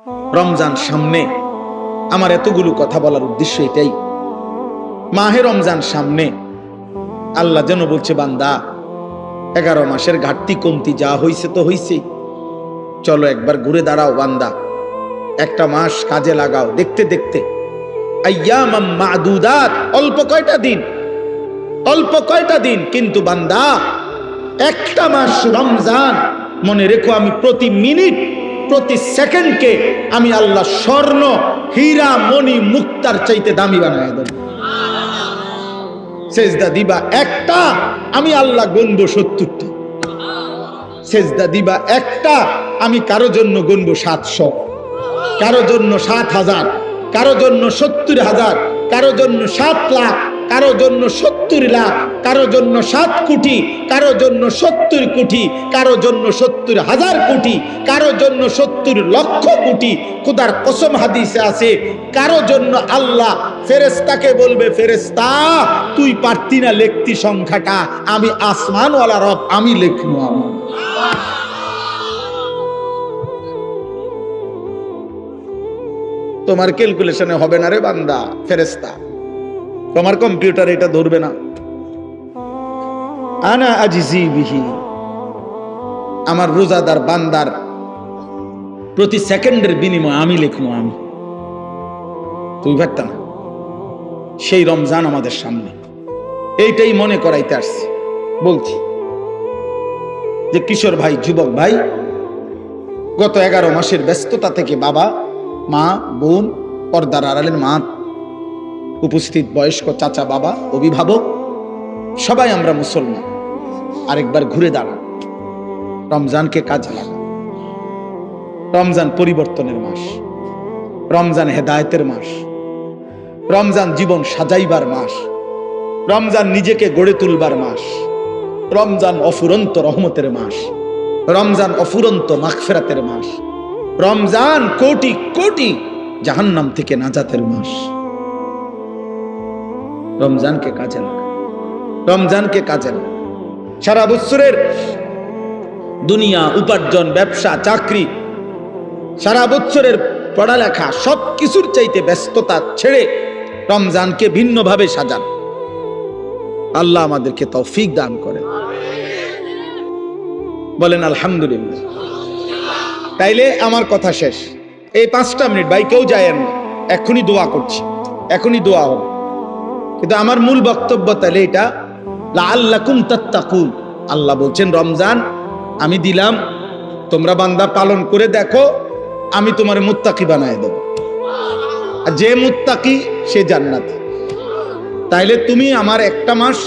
রমজান সামনে, আমার এতগুলো কথা বলার উদ্দেশ্য এটাই। মাহে রমজান সামনে, আল্লাহ যেন বলছে বান্দা 11 মাসের ঘাটতি কমতি যা হইছে তো হইছে, চলো একবার ঘুরে দাঁড়াও বান্দা, একটা মাস কাজে লাগাও। দেখতে দেখতে আইয়ামাম মাদুদাত, অল্প কয়টা দিন, কিন্তু বান্দা একটা মাস রমজান, মনে রেখো আমি প্রতি মিনিট প্রতি সেকেন্ডকে আমি আল্লাহ স্বর্ণ হীরা মণি মুক্তার চাইতে দামি বানায় দেব। সেজদা দিবা একটা, আমি আল্লাহ গুনবো 70টা। সেজদা দিবা একটা, আমি কারো জন্য গুনবো 700, কারো জন্য 7,000, কারো জন্য 70,000, কারো জন্য 7 লাখ, কারো জন্য 70 লাখ, কারো জন্য 7 কোটি, কারো জন্য 70 কোটি, কারো জন্য 70,000 কোটি, কারো জন্য 70 লক্ষ কোটি। খোদার কসম হাদিসে আছে, কারো জন্য আল্লাহ ফেরেশতাকে বলবে, ফেরেশতা তুই পারতি না লিখতি সংখ্যাটা, আমি আসমানওয়ালা রব, আমি লিখবো। আমার তোমার ক্যালকুলেশনে হবে না রে বান্দা, ফেরেশতা তোমার কম্পিউটার এটা ধরবে না। আনা আজিজি বিহি, আমার রোজাদার বান্দার প্রতি সেকেন্ডের বিনিময় আমি লিখবো। আমি, তুই ভাবতা না। সেই রমজান আমাদের সামনে, এইটাই মনে করাইতে আসছি। বলছি যে কিশোর ভাই, যুবক ভাই, গত 11 মাসের ব্যস্ততা থেকে বাবা মা বোন, পর্দার আড়ালের মা, উপস্থিত বয়স্ক চাচা বাবা, অভিভাবক, সবাই আমরা মুসলমান। আরেকবার ঘুরে দাঁড়ান, রমজানকে কাজে লাগা। রমজান পরিবর্তনের মাস, রমজান হেদায়েতের মাস, রমজান জীবন সাজাইবার মাস, রমজান নিজেকে গড়ে তুলবার মাস, রমজান অফুরন্ত রহমতের মাস, রমজান অফুরন্ত মাগফিরাতের মাস, রমজান কোটি কোটি জাহান্নাম থেকে নাজাতের মাস। রমজানকে কাজে লাগা, রমজানকে কাজে লাগা। সারা বছরের দুনিয়া, উপার্জন, ব্যবসা, চাকরি, সারা বছরের পড়ালেখা, সব কিছুর চাইতে ব্যস্ততা ছেড়ে রমজানকে ভিন্নভাবে সাজান। আল্লাহ আমাদেরকে তৌফিক দান করে, বলেন আলহামদুলিল্লাহ। তাইলে আমার কথা শেষ। এই 5টা মিনিট ভাই কেউ যায়েন না, এখনই দোয়া করছি, এখনই দোয়া হবে। কিন্তু আমার মূল বক্তব্য তাহলে এটা, লাআল্লাকুম তাত্তাকুন। আল্লাহ বলছেন রমজান আমি দিলাম, তোমরা বান্দা পালন করে দেখো, আমি তোমার মুত্তাকি বানায় দেব। আর যে মুত্তাকি সে জান্নাতি। তাইলে তুমি আমার একটা মাস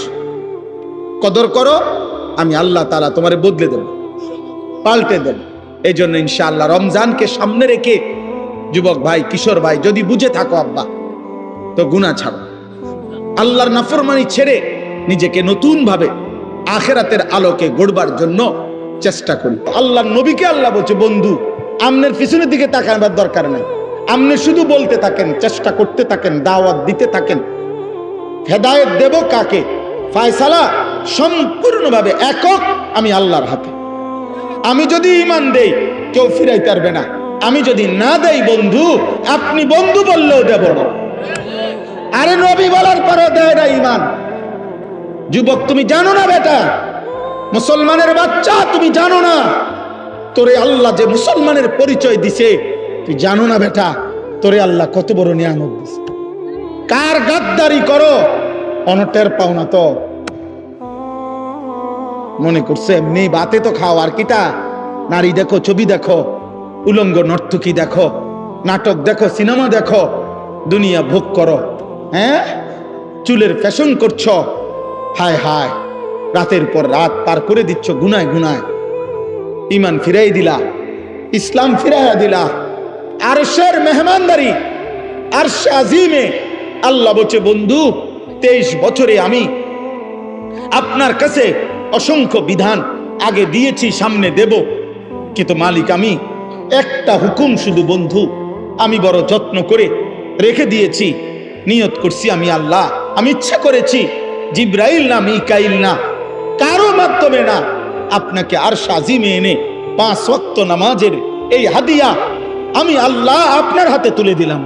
কদর করো, আমি আল্লাহ তাআলা তোমারে বদলে দেব, পাল্টে দেব। এই জন্য ইনশাআল্লাহ রমজানকে সামনে রেখে যুবক ভাই, কিশোর ভাই, যদি বুঝে থাকো আব্বা, তো গুনাহ ছাড়ো, আল্লাহর নাফরমানি ছেড়ে নিজেকে নতুন ভাবে আখিরাতের আলোকে গড়বার জন্য চেষ্টা করি। আল্লাহর নবীকে আল্লাহ বলছে, বন্ধু আমনের পিছনের দিকে তাকাবার দরকার নাই, আমনে শুধু বলতে থাকেন, চেষ্টা করতে থাকেন, দাওয়াত দিতে থাকেন। হেদায়েত দেব কাকে, ফয়সালা সম্পূর্ণভাবে একক আমি আল্লাহর হাতে। আমি যদি ঈমান দেই কেউ ফিরাইতে পারবে না, আমি যদি না দেই বন্ধু, আপনি বন্ধু বললেও দেব না। আরে নবী বলার পরেও দেয় না ঈমান। যুবক তুমি জানো না বেটা, মুসলমানের বাচ্চা তুমি জানো না, তোরে আল্লাহ যে মুসলমানের পরিচয় দিছে তুই জানো না বেটা, তোরে আল্লাহ কত বড় নিয়ামত দিছে। কার গাদ্দারি করো অনটের পাও না তো, মনে করছে এমনি বাতে তো খাও, আর কিটা নারী দেখো, ছবি দেখো, উলঙ্গ নর্তকী দেখো, নাটক দেখো, সিনেমা দেখো, দুনিয়া ভোগ করো। হ্যাঁ, চুলের ফ্যাশন করছো, হায় হায়, রাতের পর রাত পার করে দিচ্ছ গুনায় গুনায়। ঈমান ফিরাই দিলা, ইসলাম ফিরাইয়া দিলা, আরশের মেহমানদারি, আরশে আজিমে আল্লাহ বলছে বন্ধু 23 বছরে আমি আপনার কাছে অসংখ্য বিধান আগে দিয়েছি, সামনে দেব, কিন্তু মালিক আমি একটা হুকুম শুধু বন্ধু আমি বড় যত্ন করে রেখে দিয়েছি। নিয়ত করছি আমি আল্লাহ, আমি ইচ্ছা করেছি জিব্রাইল না, মিকাইল না, কারো মাধ্যমে না, আপনাকে আরশ আজিমে এনে 5 ওয়াক্ত নামাজের এই হাদিয়া আমি আল্লাহ আপনার হাতে তুলে দিলাম।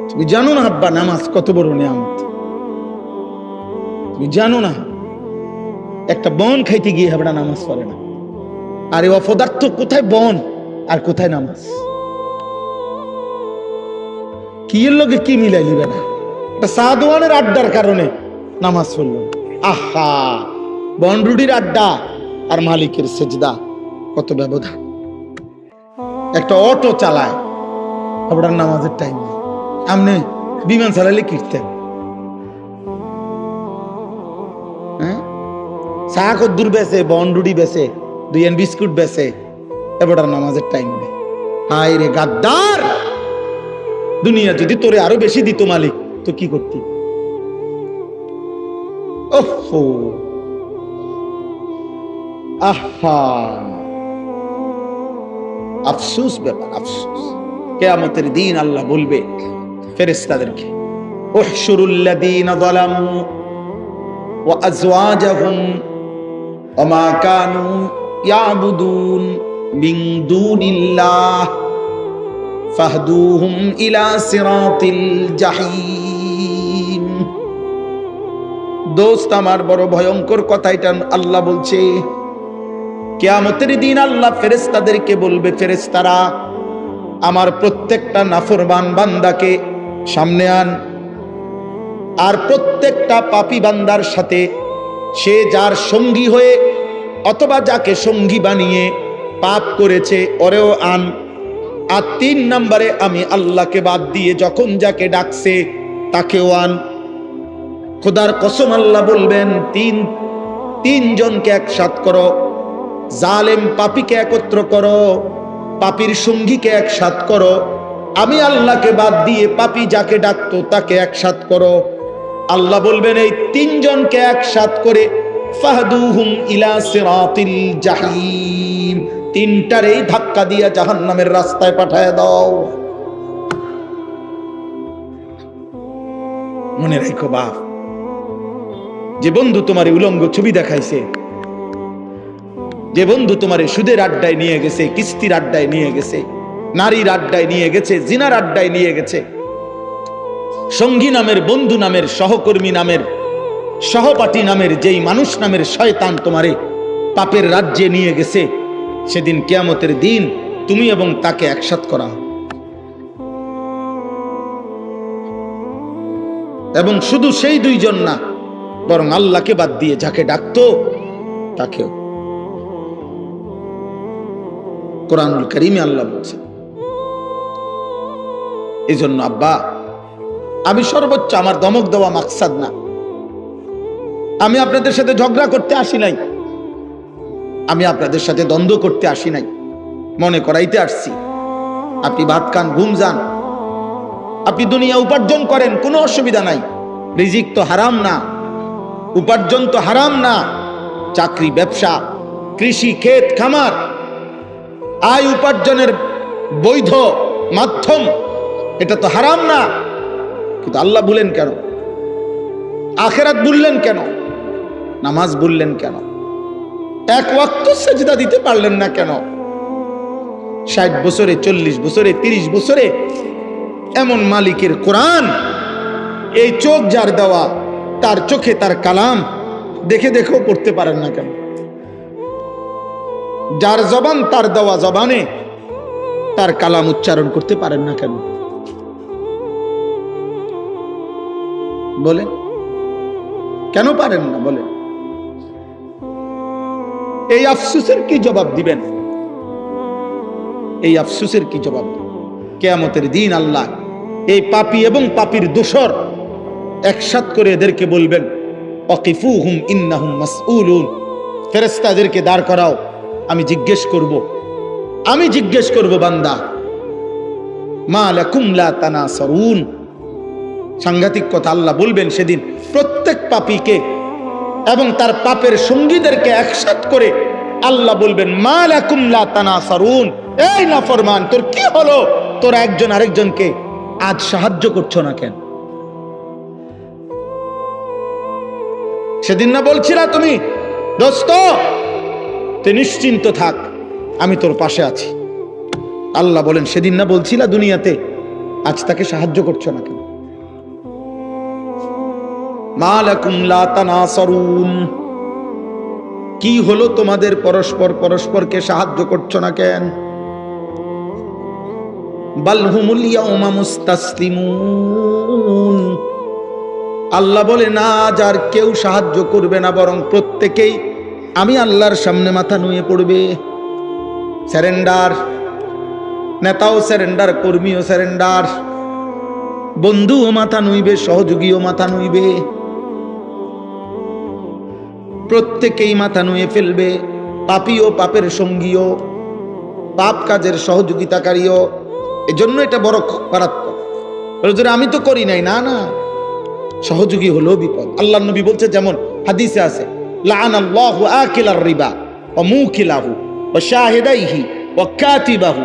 তুমি জানো না আব্বা নামাজ কত বড় নিয়ামত? তুমি জানো না একটা বন খাইতে গিয়ে হাবড়া নামাজ পড়ে না, আর এই অপদার্থ কোথায় বন আর কোথায় নামাজ? কি এর লগে কি মিলাই নিবে না? সাদওয়ানের আড্ডার কারণে নামাজ পড়ল। আহা, বনরুডির আড্ডা আর মালিকের সেজদা কত ব্যবধান। একটা অটো চালায় আপনার নামাজের টাইম, আপনি বিমান চালাইলে কিনতেন। হ্যাঁ, চা কদ্দুর বেছে, বনরুডি বেছে, 2 বিস্কুট বেছে, এবার নামাজের টাইম নেই। হায় রে গাদ্দার! দুনিয়া যদি তোরে আরো বেশি দিত মালিক, তো কি করতি? ওহো, আহা, আফসোস ব্যাপার, আফসোস। কিয়ামতের দিন আল্লাহ বলবে ফেরেশতাদেরকে, উহশুরুল্লাযীনা যালামু ওয়া আযওয়াজাহুম ওয়া মা কানু ইয়াবুদুন মিন দুনিল্লাহ ফাহদুহুম ইলা সিরাতিল জাহিম। দোস্ত আমার, বড় ভয়ঙ্কর কথা এটা আল্লাহ বলছে। কিয়ামতের দিন আল্লাহ ফেরেশতাদেরকে বলবে, ফেরেশতারা আমার প্রত্যেকটা নাফরমান বান্দাকে সামনে আন, আর প্রত্যেকটা পাপী বান্দার সাথে সে যার সঙ্গী হয়ে অথবা যাকে সঙ্গী বানিয়ে পাপ করেছে ওরেও আন। আর 3 নম্বরে আমি আল্লাহকে বাদ দিয়ে যখন যাকে ডাকছে তাকেও আন। খোদার কসম আল্লাহ বলবেন, তিন জনকে একসাথ করো, জালেম পাপীকে একত্র করো, পাপীর সঙ্গীকে একসাথ করো, আমি আল্লাহকে বাদ দিয়ে পাপী যাকে ডাকতো তাকে একসাথ করো। আল্লাহ বলবেন এই 3 জনকে একসাথ করে ফাহদুহুম ইলা সিরাতিল জাহিম, 3টারেই ধাক্কা দিয়ে জাহান্নামের রাস্তায় পাঠায় দাও। মনে রাখো বাপ, যে বন্ধু তোমার উলঙ্গ ছবি দেখাইছে, যে বন্ধু তোমার সুদের আড্ডায় নিয়ে গেছে, কিস্তির আড্ডায় নিয়ে গেছে, নারীর আড্ডায় নিয়ে গেছে, জিনার আড্ডায় নিয়ে গেছে, সঙ্গী নামের, বন্ধু নামের, সহকর্মী নামের, সহপাঠী নামের যেই মানুষ নামের শয়তান তোমারে পাপের রাজ্যে নিয়ে গেছে, সেদিন কিয়ামতের দিন তুমি এবং তাকে একসাথ করা হবে। এবং শুধু সেই 2 জন না, বরং আল্লাহকে বাদ দিয়ে যাকে ডাকতো তাকেও। কোরআনুল কারীমে আল্লাহ বলছে। এই জন্য আব্বা, আমি সর্বোচ্চ, আমার ধমক দেওয়া মাকসাদ না, আমি আপনাদের সাথে ঝগড়া করতে আসি নাই, আমি আপনাদের সাথে দ্বন্দ্ব করতে আসি নাই, মনে করাইতে আসছি আপনি ভাত খান, ঘুম যান, আপনি দুনিয়া উপার্জন করেন, কোনো অসুবিধা নাই। রিজিক তো হারাম না, উপার্জন তো হারাম না। চাকরি, ব্যবসা, কৃষি, ক্ষেত খামার, আয় উপার্জনের বৈধ মাধ্যম, এটা তো হারাম না। কিন্তু আল্লাহ বললেন কেন? আখিরাত বললেন কেন? নামাজ বললেন কেন? 1 ওয়াক্ত সেজদা দিতে পারলেন না কেন? 60 বছরে, 40 বছরে, 30 বছরে এমন মালিকের কোরআন, এই চোখ যার দেওয়া, তার চোখে তার কালাম দেখে দেখেও পড়তে পারেন না কেন? যার জবান, তার দেওয়া জবানে তার কালাম উচ্চারণ করতে পারেন না কেন? বলেন, কেন পারেন না? বলেন। এই আফসোসের কি জবাব দিবেন? এই আফসোসের কি জবাব? কিয়ামতের দিন আল্লাহ এই পাপী এবং পাপীর দোসর একসাথ করে এদেরকে বলবেন, ওয়াকিফুহুম ইন্নাহুম মাসউলুন। ফেরেশতাদেরকে দাঁড় করাও, আমি জিজ্ঞেস করব বান্দা, মা লাকুম লা তানাসারুন। সাংঘাতিক কথা আল্লাহ বলবেন সেদিন প্রত্যেক পাপীকে এবং তার পাপের সঙ্গীদেরকে একসাথ করে আল্লাহ বলবেন, মা লাকুম লা তানাসারুন, এই নাফরমান, তোর কি হলো? তোরা একজন আরেকজনকে আজ সাহায্য করছো না কেন? সেদিন না বলছিলা তুমি, দোস্ত তুই নিশ্চিন্ত থাক, আমি তোর পাশে আছি। আল্লাহ বলেন, সেদিন না বলছিলা দুনিয়াতে, আজ তাকে সাহায্য করছো না কেন? মা লাকুম লা তানাসারুন, কি হলো তোমাদের, পরস্পর পরস্পরকে সাহায্য করছো না কেন? বাল হুমুল ইয়াউমা মুস্তাসলিমুন, আল্লাহ বলে না, যার কেউ সাহায্য করবে না, বরং প্রত্যেকেই আমি আল্লাহর সামনে মাথা নুয়ে পড়বে। স্যারেন্ডার, নেতাও স্যারেন্ডার, কর্মীও স্যারেন্ডার, বন্ধুও মাথা নুইবে, সহযোগীও মাথা নুইবে, প্রত্যেকেই মাথা নুয়ে ফেলবে। পাপীও পাপের সঙ্গীও, পাপ কাজের সহযোগিতাকারীও। এজন্য এটা বড় মারাত্মক। আমি তো করি নাই, না না, সহযোগী হলো বিপদ। আল্লাহ নবী বলছে, যেমন হাদিসে আছে, লাআনাল্লাহু আকিলার রিবা ওয়া মুকিলাহু ওয়া শাহিদাইহি ওয়া কাতিবাহু।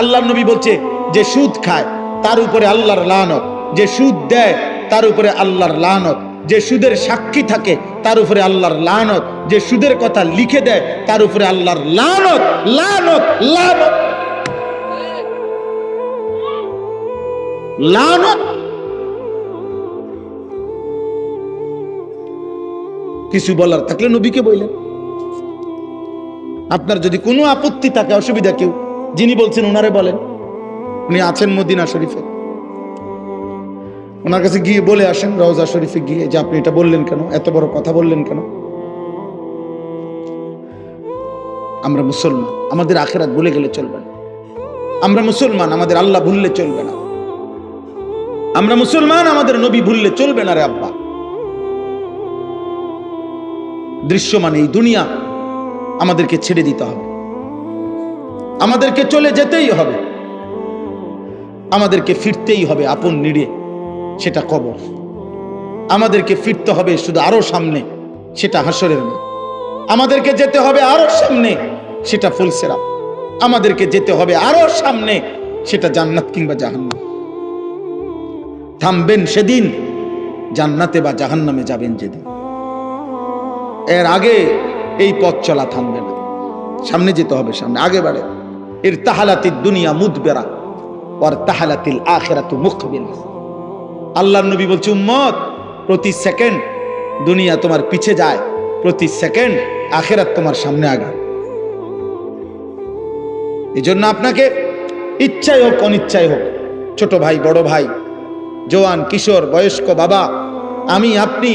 আল্লাহ নবী বলছে, যে সুদ খায় তার উপরে আল্লাহর লানত, যে সুদ দেয় তার উপরে আল্লাহর লানত, যে সুদের সাক্ষী থাকে তার উপরে আল্লাহর লানত, যে সুদের কথা লিখে দেয় তার উপরে আল্লাহর লানত, লানত, লানত, লানত। কিছু বলার থাকলে নবীকে বললেন। আপনার যদি কোনো আপত্তি থাকে, অসুবিধা, কেউ যিনি বলছেন ওনারে বলেন। উনি আছেন মদিনা শরীফে, ওনার কাছে গিয়ে বলে আসেন, রওজা শরীফে গিয়ে, যে আপনি এটা বললেন কেন, এত বড় কথা বললেন কেন? আমরা মুসলমান, আমাদের আখিরাত ভুলে গেলে চলবে না। আমরা মুসলমান, আমাদের আল্লাহ ভুললে চলবে না। আমরা মুসলমান, আমাদের নবী ভুললে চলবে না রে আব্বা। দৃশ্যমান এই দুনিয়া আমাদেরকে ছেড়ে দিতে হবে, আমাদেরকে চলে যেতেই হবে, আমাদেরকে ফিরতেই হবে আপন নিড়ে, সেটা কবর। আমাদেরকে ফিরতে হবে শুধু আরো সামনে, সেটা হাসরের মাঠ। আমাদেরকে যেতে হবে আরো সামনে, সেটা ফুলসেরাত। আমাদেরকে যেতে হবে আরো সামনে, সেটা জান্নাত কিংবা জাহান্নাম। থামবেন সেদিন, জান্নাতে বা জাহান্নামে যাবেন যেদিন। এর আগে এই পথ চলা থামবে না, সামনে যেতে হবে, সামনে আগে বাড়ে। ইরতাহালাতিদ দুনিয়া মুদবিরা ওয়ার তাহালাতিল আখিরাতু মুকবিলা। আল্লাহর নবী বলছে, উম্মত, প্রতি সেকেন্ড দুনিয়া তোমার পিছে যায়, প্রতি সেকেন্ড আখিরাত তোমার সামনে আগায়। এই জন্য আপনাকে ইচ্ছাই হোক অনিচ্ছাই হোক, ছোট ভাই, বড় ভাই, জওয়ান, কিশোর, বয়স্ক, বাবা, আমি, আপনি,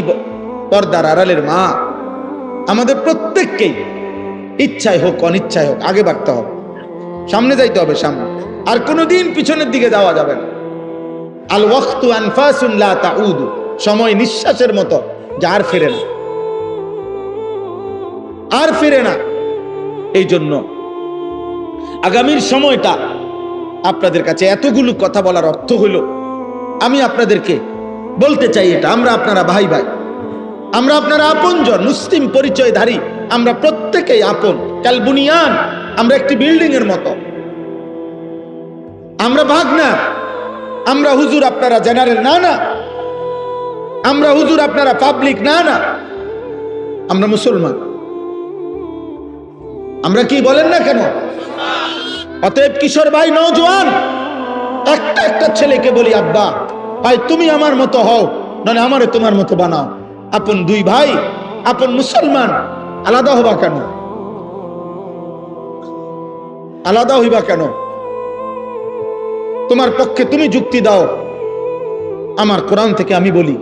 পর্দার আড়ালের মা, আমাদের প্রত্যেককেই ইচ্ছাই হোক অনিচ্ছাই হোক আগে বাড়তে হবে, সামনে যাইতে হবে, সামনে। আর কোনোদিন পিছনের দিকে যাওয়া যাবে না। আল ওয়াক্তু আনফাসুন লা তাউদু, সময় নিঃশ্বাসের মতো, যা আর ফিরে না, আর ফিরে না। এই জন্য আগামীর সময়টা আপনাদের কাছে এতগুলো কথা বলার অর্থ হইল, আমি আপনাদেরকে বলতে চাই, এটা আমরা আপনারা ভাই ভাই, আমরা আপনারা আপনজন, মুসলিম পরিচয়ধারী, আমরা প্রত্যেকেই আপন। কাল বুনিয়ান, আমরা একটি বিল্ডিং এর মতো, আমরা ভাগ না। আমরা হুজুর, আপনারা জেনারেল, না না। আমরা হুজুর, আপনারা পাবলিক, না না। আমরা মুসলমান। আমরা কি বলেন না কেন? অতএব কিশোর ভাই, নওজোয়ান, একটা একটা ছেলেকে বলি, আব্বা ভাই তুমি আমার মতো হও, নয় আমারে তোমার মতো বানাও। আপন দুই ভাই, আপন মুসলমান, আলাদা হবা কেন? আলাদা হইবা কেন? তোমার পক্ষে তুমি যুক্তি দাও, আমার কোরআন থেকে আমি বলি,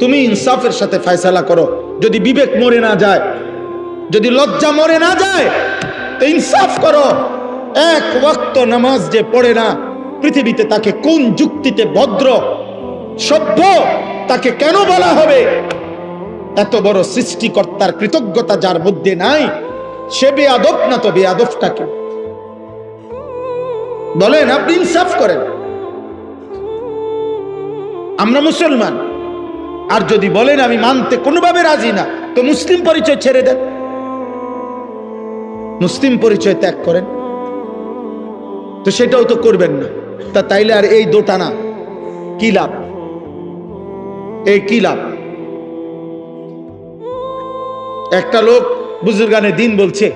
তুমি ইনসাফের সাথে ফয়সালা করো। যদি বিবেক মরে না যায়, যদি লজ্জা মরে না যায়, তো ইনসাফ করো। এক ওয়াক্ত নামাজ যে পড়ে না, পৃথিবীতে তাকে কোন যুক্তিতে ভদ্র, সভ্য তাকে কেন বলা হবে? এত বড় সৃষ্টিকর্তার কৃতজ্ঞতা যার মধ্যে নাই, সে বেয়াদব না তো বেয়াদবটাকে বলেন? আপনি ইনসাফ করেন। আমরা মুসলমান, আর যদি বলেন আমি মানতে কোনোভাবে রাজি না, তো মুসলিম পরিচয় ছেড়ে দেন, মুসলিম পরিচয় ত্যাগ করেন। তো সেটাও তো করবেন না, তা তাইলে আর এই দোটানা কি লাভ? এই কি লাভ? একটা লোক বুজুর্গানে দিন বলছে,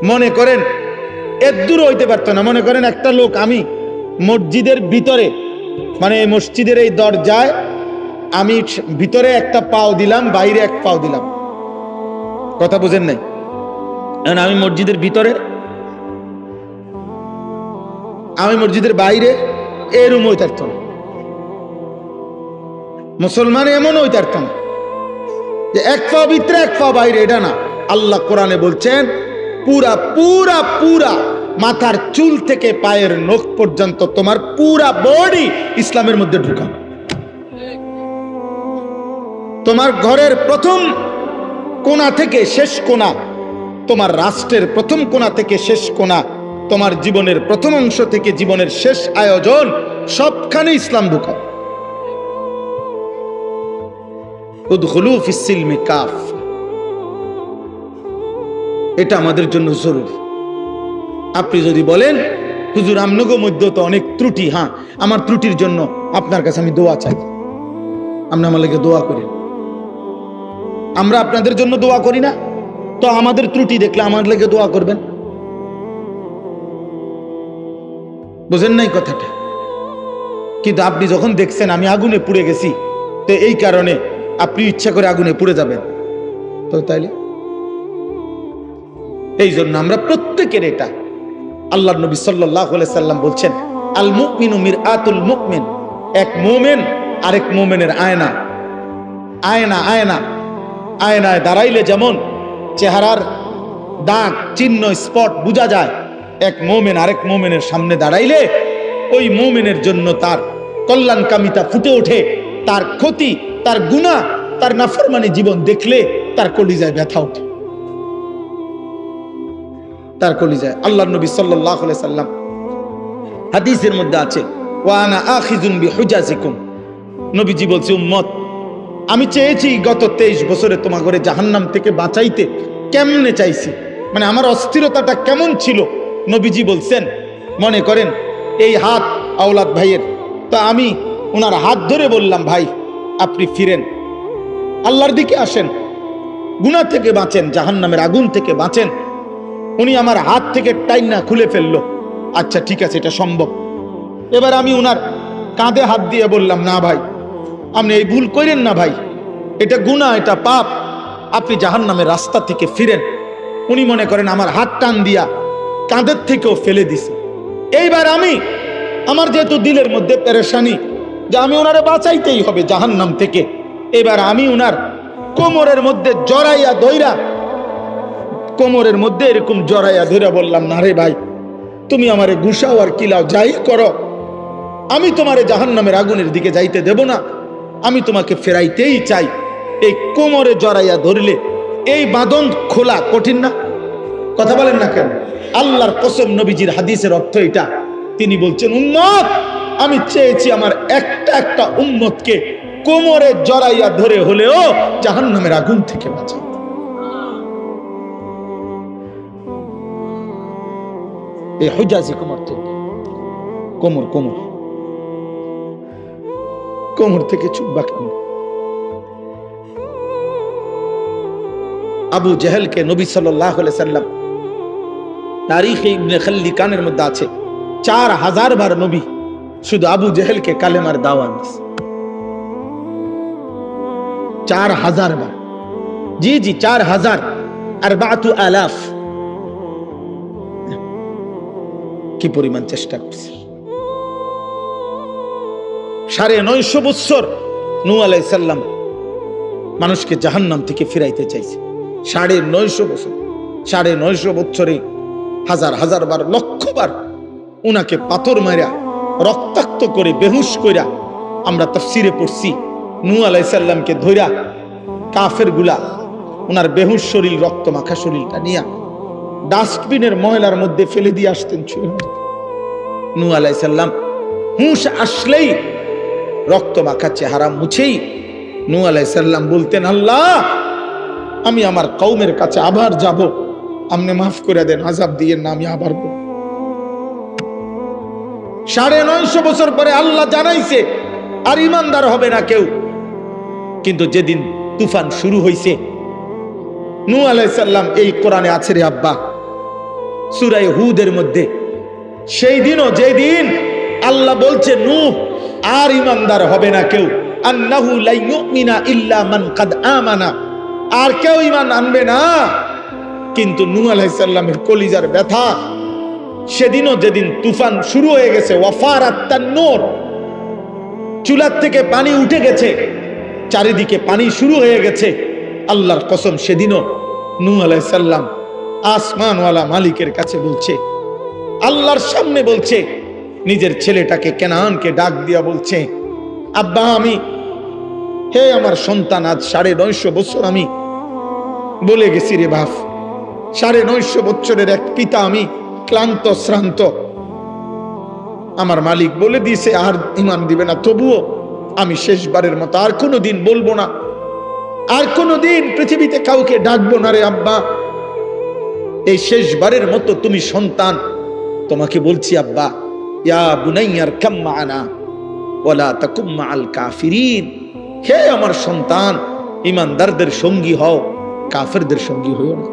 মনে করেন এর দূর হইতে পারতো না। মনে করেন একটা লোক, আমি মসজিদের ভিতরে, মানে মসজিদের এই দরজায় আমি ভিতরে একটা পাও দিলাম, বাইরে এক পাও দিলাম, কথা বুঝেন নাই? আমি মসজিদের ভিতরে, আমি মসজিদের বাইরে, এরম হইতে পারতো না। মুসলমান এমন হইতে পারতো না যে এক পাও ভিতরে এক পাও বাইরে, এটা না। আল্লাহ কোরআনে বলছেন পুরা পুরা পুরা মাথার চুল থেকে পায়ের নখ পর্যন্ত তোমার পুরা বডি ইসলামের মধ্যে ঢুকা। তোমার ঘরের প্রথম কোণা থেকে শেষ কোণা, তোমার রাষ্ট্রের প্রথম কোণা থেকে শেষ কোণা, তোমার জীবনের প্রথম অংশ থেকে জীবনের শেষ আয়োজন, সবখানে ইসলাম ঢুকা। উদখুলু ফিস-সিলমি কাফ, এটা আমাদের জন্য জরুরি। আপনি যদি বলেন হুজুর আমনগো মধ্যে তো অনেক ত্রুটি, হ্যাঁ আমার ত্রুটির জন্য আপনার কাছে আমি দোয়া চাই, আপনি আমার লাগে দোয়া করেন। আমরা আপনাদের জন্য দোয়া করি না, তো আমাদের ত্রুটি দেখলে আমার লাগে দোয়া করবেন। বুঝেন নাই কথাটা? কিন্তু আপনি যখন দেখছেন আমি আগুনে পুড়ে গেছি, তো এই কারণে আপনি ইচ্ছা করে আগুনে পুড়ে যাবেন, তো তাইলে এই জন্য আমরা প্রত্যেকের এটা, আল্লাহর নবী সাল্লাল্লাহু আলাইহি সাল্লাম বলছেন আল মুমিনু মিরআতুল মুমিন, এক মুমিন আরেক মুমিনের আয়না। আয়না আয়না আয়নায় দাঁড়াইলে যেমন চেহারার দাগ চিহ্ন স্পট বোঝা যায়, এক মুমিন আরেক মুমিনের সামনে দাঁড়াইলে ওই মুমিনের জন্য তার কল্যাণকামিতা ফুটে ওঠে, তার ক্ষতি, তার গুনাহ, তার নাফরমানি জীবন দেখলে তার কলিজায় ব্যথা ওঠে, তার কলিজায়। আল্লাহর নবী সাল্লাল্লাহু আলাইহি সাল্লাম হাদিসের মধ্যে আছে ওয়া আনা আখিযুন বিহুজাজিকুম, নবীজি বলছে উম্মত আমি চেয়েছি গত 23 বছরে তোমার ঘরে জাহান্নাম থেকে বাঁচাইতে, কেমনে চাইছি, মানে আমার অস্থিরতাটা কেমন ছিল। নবীজি বলছেন মনে করেন এই হাত আওলাদ ভাইয়ের, তো আমি ওনার হাত ধরে বললাম ভাই আপনি ফিরেন, আল্লাহর দিকে আসেন, গুনাহ থেকে বাঁচেন, জাহান্নামের আগুন থেকে বাঁচেন। উনি আমার হাত থেকে টাইনা খুলে ফেললো, আচ্ছা ঠিক আছে এটা সম্ভব। এবার আমি ওনার কাঁধে হাত দিয়ে বললাম না ভাই আপনি এই ভুল করেন না ভাই, এটা গুনাহ, এটা পাপ, আপনি জাহান্নামের রাস্তা থেকে ফিরেন। উনি মনে করেন আমার হাত টান দিয়া কাঁধের থেকেও ফেলে দিছে। এইবার আমি, আমার যেহেতু দিলের মধ্যে পেরেশানি যে আমি ওনারে বাঁচাইতেই হবে জাহান্নাম থেকে, এবার আমি ওনার কোমরের মধ্যে জড়াইয়া ধইরা, কোমরের মধ্যে এরকম জড়াইয়া ধইরা বললাম না রে ভাই তুমি আমারে ঘুষাও আর কিলাও যাই করো, আমি তোমারে জাহান্নামের আগুনের দিকে যাইতে দেব না, আমি তোমাকে ফেরাইতেই চাই। এই কোমরে জড়াইয়া ধরলে এই বাঁধন খোলা কঠিন না? কথা বলেন না কেন? আল্লাহর কসম, নবীজির হাদিসের অর্থ এটা। তিনি বলছেন উম্মত আমি চেয়েছি আমার একটা একটা উম্মতকে কোমরে জড়াইয়া ধরে হলেও জাহান্নামের আগুন থেকে বাঁচাও। এই হুজাজি কোমর থেকে, কোমর কোমর কোমর থেকে ছুটবা কেন? আবু জেহেলকে নবী সাল্লাল্লাহু আলাইহি সাল্লাম তারিখে ইবনে খাল্লিকানের মধ্যে আছে 4000 বার নবী শুধু আবু জেহেলকে কালেমার দাওয়াত দিয়েছে, 4000 বার। জি জি 4000, 4000। কি পরিমাণ চেষ্টা করছে। 950 বছর নূহ আলাইহিস সালাম মানুষকে জাহান্নাম থেকে ফিরাইতে চাইছে। 950 বছর, 950 বছরে হাজার হাজার বার, লক্ষ বার উনাকে পাথর মারা, রক্তাক্ত করে, বেহুশ কইরা। আমরা তাফসিরে পড়ছি নূহ আলাইহিস সালামকে ধইরা কাফের গুলা উনার বেহুশ শরীর, রক্ত মাখা শরীরটা নিয়া ডাস্টবিনের ময়লার মধ্যে ফেলে দিয়ে আসতেন। নূহ আলাইহিস সালাম হুঁশ আসলেই রক্ত মাখা চেহারা মুছেই নূহ আলাইহিস সালাম বলতেন আল্লাহ আমি আমার কওমের কাছে আবার যাব, আপনি মাফ করে দেন, আযাব দিয়েন না, আমি আবার 950 বছর পরে আল্লাহ জানাইছে আর ইমানদার হবে না কেউ। কিন্তু যেদিন তুফান শুরু হইছে, নূহ আলাইহিস সালাম, এই কোরআনে আছে রে আব্বা, সূরা হুদের মধ্যে। সেই দিনও যেদিন আল্লাহ বলছে নূহ আর ইমানদার হবে না কেউ, আন্নাহু লা ইউমিনা ইল্লা মান কাদ আমানা, আর কেউ ঈমান আনবে না। কিন্তু নূহ আলাইহিস সালামের কলিজার ব্যথা, সেদিনও যেদিন তুফান শুরু হয়ে গেছে, ওয়াফারাত তান্নুর, চুলার থেকে পানি উঠে গেছে, চারিদিকে পানি শুরু হয়ে গেছে, আল্লাহর কসম সেদিনও নূহ আলাইহিস সালাম আসমানওয়ালা মালিকের কাছে বলছে, আল্লাহর সামনে বলছে, নিজের ছেলেটাকে কেনানকে ডাক দিয়া বলছে, আব্বা আমি, হে আমার সন্তান, আজ 950 বছর আমি বলে গেছি রে বাপ, 950 বছরের এক পিতা আমি, ক্লান্ত শ্রান্ত। আমার মালিক বলে দিয়েছে আর ঈমান দিবে না, তবুও আমি শেষবারের মতো আর কোনোদিন বলবো না, আর কোনোদিন পৃথিবীতে কাউকে ডাকবো না রে আব্বা, এই শেষবারের মতো তুমি সন্তান, তোমাকে বলছি আব্বা, ইয়া বুনাইয়ার কাম মা'ানা ওয়ালা তাকুম মা'আল কাফিরিন, হে আমার সন্তান, ঈমানদারদের সঙ্গী হও, কাফেরদের সঙ্গী হইও না।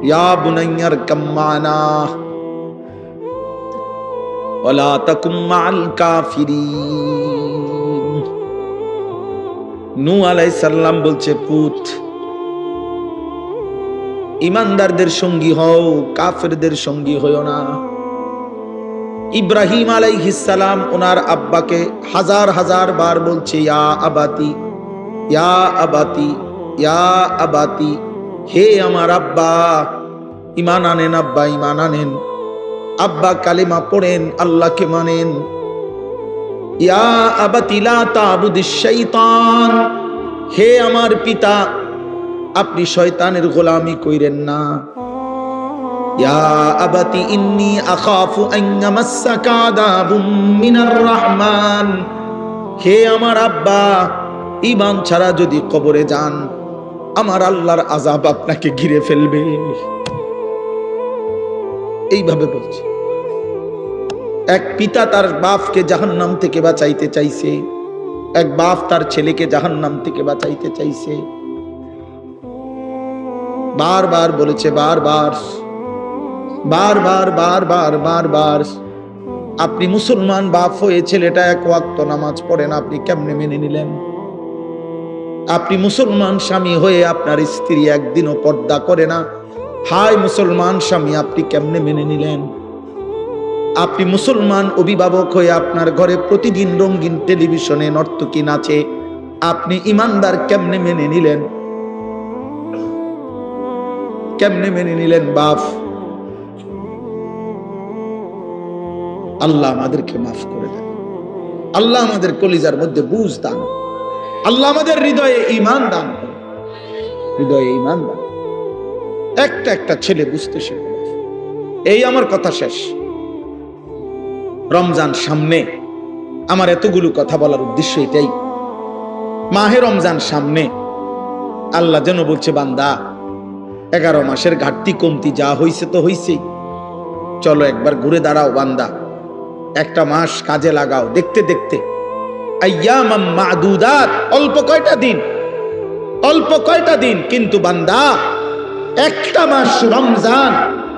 ইয়া বুনাইয়ার কাম মা'ানা ওয়ালা তাকুম মা'আল কাফিরিন। নূহ আলাইহিস সালাম বলছে, পুত, ইমানদারদের সঙ্গী হও, কাফেরদের সঙ্গী হইও না। ইব্রাহিম আলাইহিস সালাম ওনার আব্বাকে হাজার হাজার বার বলছে, ইয়া আবাতি, ইয়া আবাতি, ইয়া আবাতি, হে আমার আব্বা, ঈমান আনেন আব্বা, ঈমান আনেন আব্বা, কালিমা পড়েন, আল্লাহকে মানেন। ইয়া আবাতি লা তা'বুদিশ শাইতান, হে আমার পিতা, আপনি শয়তানের গোলামি কইরেন না। ইয়া আবাতি ইন্নী আখাফু আন ইয়ামাসসাকা আযাবুম মিনার রাহমান, হে আমার আব্বা, ঈমান ছাড়া যদি কবরে যান, আমার আল্লাহর আযাব আপনাকে ঘিরে ফেলবে। এইভাবে বলছে। এক পিতা তার বাপকে জাহান্নাম থেকে বাঁচাইতে চাইছে, এক বাপ তার ছেলেকে জাহান্নাম থেকে বাঁচাইতে চাইছে। বারবার বলেছে, বারবার বারবার বারবার বারবার, আপনি মুসলমান বাপ হয়ে ছেলেটা এক ওয়াক্ত নামাজ পড়েন, আপনি কেমনে মেনে নিলেন? আপনি মুসলমান স্বামী হয়ে আপনার স্ত্রী একদিনও পর্দা করে না, হায় মুসলমান স্বামী, আপনি কেমনে মেনে নিলেন? আপনি মুসলমান অভিভাবক হয়ে আপনার ঘরে প্রতিদিন রঙিন টেলিভিশনে নর্তকী নাচে, আপনি ইমানদার কেমনে মেনে নিলেন? কেমনে মেনে নিলেন বাপ? আল্লাহ আমাদেরকে মাফ করে দেন, আল্লাহ আমাদের কলিজার মধ্যে বুঝ দান, আল্লাহ আমাদের হৃদয়ে ঈমান দান করেন, হৃদয়ে ঈমান দান। একটা একটা ছেলে বুঝতে শিখবে। এই আমার কথা শেষ। রমজান সামনে, আমার এতগুলো কথা বলার উদ্দেশ্য এটাই। মাহে রমজান সামনে, আল্লাহ যেন বলছে, বান্দা 11 মাসের ঘাটতি কমতি যা হইছে তো হইছেই, চলো একবার ঘুরে দাঁড়াও বান্দা, একটা মাস কাজে লাগাও। দেখতে দেখতে আইয়ামাম মা'দুদাত, অল্প কয়টা দিন, অল্প কয়টা দিন, কিন্তু বান্দা একটা মাস রমজান,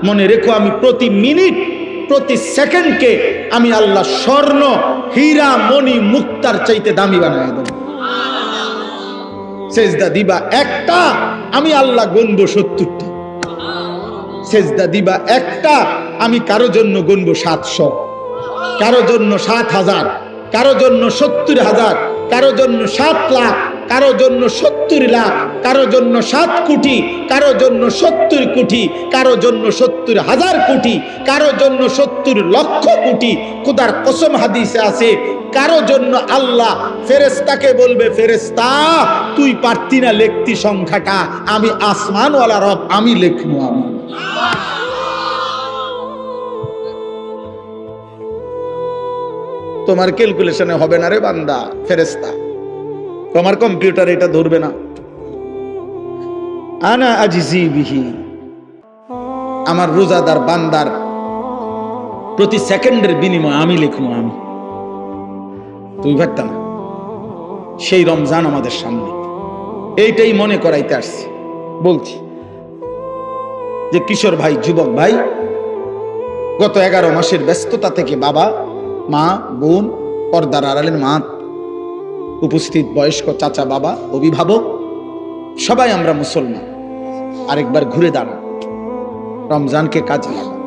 মনে রেখো আমি প্রতি মিনিট প্রতি সেকেন্ডকে আমি আল্লাহ স্বর্ণ হীরা মণি মুক্তার চাইতে দামি বানায় দেব। সেজদা দিবা একটা, আমি আল্লাহ গুনবো 70টা। সেজদা দিবা একটা, আমি কারো জন্য গুনবো 700, কারো জন্য 7,000, কারো জন্য 70,000, কারো জন্য 7 লাখ, কারো জন্য 70 লাখ, কারো জন্য 7 কোটি, কারো জন্য 70 কোটি, কারো জন্য 70,000 কোটি, কারো জন্য 70 লক্ষ কোটি। খোদার কসম হাদিসে আছে, কারো জন্য আল্লাহ ফেরেশতাকে বলবে, ফেরেশতা তুই পারতি না লিখতি সংখ্যাটা, আমি আসমানওয়ালা রব, আমি লিখবো। আমি তোমার ক্যালকুলেশনে হবে না রে বান্দা, ফেরেশতা তোমার কম্পিউটার এটা ধরবে না। আনা আজিজি বিহি, আমার রোজাদার বান্দার প্রতি সেকেন্ডের বিনিময় আমি লিখবো। আমি, তুমি ভাবতা না? সেই রমজান আমাদের সামনে, এইটাই মনে করাইতে আসছি। বলছি যে কিশোর ভাই, যুবক ভাই, গত 11 মাসের ব্যস্ততা থেকে বাবা, মা, বোন, পর্দার আড়ালের মা, উপস্থিত বয়স্ক চাচা, বাবা, অভিভাবক, সবাই আমরা মুসলমান। আরেকবার ঘুরে দাঁড়ান, রমজানকে কাজে লাগান।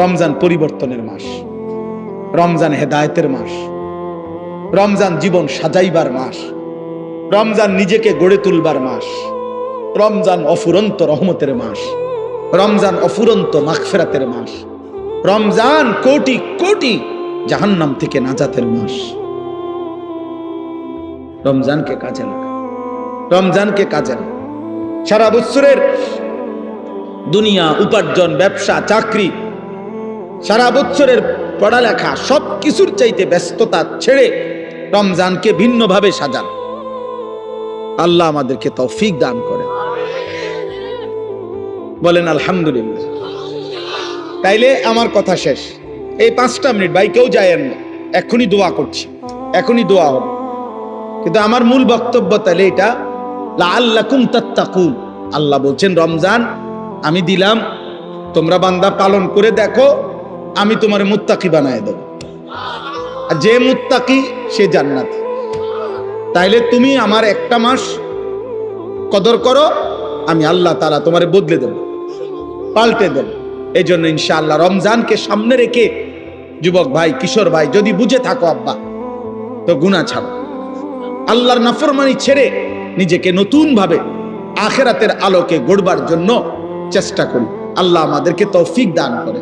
রমজান পরিবর্তনের মাস, রমজান হেদায়েতের মাস, রমজান জীবন সাজাইবার মাস, রমজান নিজেকে গড়ে তুলবার মাস, রমজান অফুরন্ত রহমতের মাস, রমজান অফুরন্ত মাগফিরাতের মাস, রমজান কোটি কোটি জাহান্নাম থেকে নাজাতের মাস। রমজানকে কাজে লাগা, রমজানকে কাজে লাগা। সারা বছরের দুনিয়া, উপার্জন, ব্যবসা, চাকরি, সারা বছরের পড়ালেখা, সব কিছুর চাইতে ব্যস্ততা ছেড়ে রমজানকে ভিন্নভাবে সাজান। আল্লাহ আমাদেরকে তৌফিক দান করেন। বলেন আলহামদুলিল্লাহ। তাইলে আমার কথা শেষ। এই 5টা মিনিট ভাই কেউ যায়েন না, এখনই দোয়া করছি, এখনই দোয়া হবে। কিন্তু আমার মূল বক্তব্য তাহলে এটা, লাআল্লাকুম তাত্তাকুন। আল্লাহ বলছেন রমজান আমি দিলাম, তোমরা বান্দা পালন করে দেখো, আমি তোমার মুত্তাকি বানায় দেব। আর যে মুত্তাকি সে জান্নাতি। তাইলে তুমি আমার একটা মাস কদর করো, আমি আল্লাহ তাআলা তোমারে বদলে দেব, পাল্টে দেব। এই জন্য ইনশাআল্লাহ রমজানকে সামনে রেখে যুবক ভাই, কিশোর ভাই, যদি বুঝে থাকো আব্বা, তো গুনাহ ছাড়ো, আল্লাহর নাফরমানি ছেড়ে নিজেকে নতুন ভাবে আখিরাতের আলোকে গড়বার জন্য চেষ্টা করি। আল্লাহ আমাদেরকে তৌফিক দান করে।